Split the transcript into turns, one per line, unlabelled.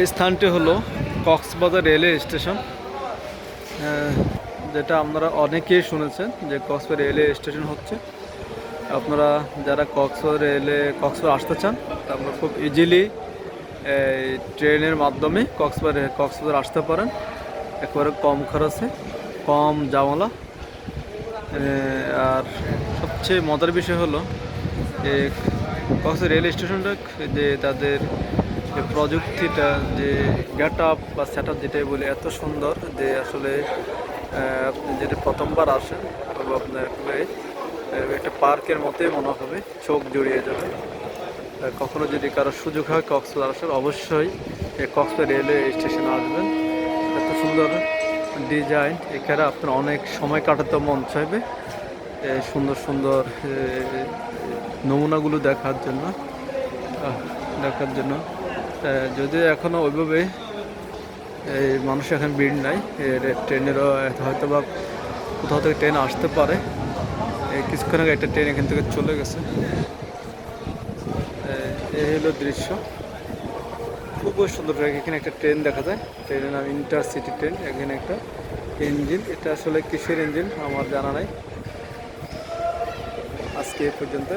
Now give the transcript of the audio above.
এই স্থানটি হলো কক্সবাজার রেলওয়ে স্টেশন, যেটা আপনারা অনেকেই শুনেছেন যে কক্সবাজার রেলওয়ে স্টেশন হচ্ছে। আপনারা যারা কক্সবাজার আসতে চান আপনারা খুব ইজিলি এই ট্রেনের মাধ্যমে কক্সবাজার আসতে পারেন, একেবারে কম খরচে, কম জামালা। আর সবচেয়ে মজার বিষয় হলো যে কক্সবাজার রেল স্টেশনটা যে তাদের যে প্রযুক্তিটা, যে গেট আপ বা সেট আপ যেটাই বলি, এত সুন্দর যে আসলে আপনি যেটা প্রথমবার আসেন তবে আপনার একটা পার্কের মতোই মনে হবে, চোখ জুড়িয়ে যাবে। কখনো যদি কারো সুযোগ হয় কক্সবাজার আসার, অবশ্যই এই কক্সবাজার রেলওয়ে স্টেশনে আসবেন। এত সুন্দর ডিজাইন, এখানে আপনার অনেক সময় কাটাতে মন চাইবে সুন্দর সুন্দর নমুনাগুলো দেখার জন্য। যদিও এখনও ওইভাবে এই মানুষ এখন ভিড় নাই, ট্রেনেরও হয়তো বা কোথাও থেকে ট্রেন আসতে পারে। কিছুক্ষণ আগে একটা ট্রেন এখান থেকে চলে গেছে। এই হলো দৃশ্য, খুবই সুন্দর। এখানে একটা ট্রেন দেখা যায়, ট্রেনের নাম ইন্টারসিটি ট্রেন। এখানে একটা ইঞ্জিন, এটা আসলে কিসের ইঞ্জিন আমার জানা নাই। আজকে এ পর্যন্ত।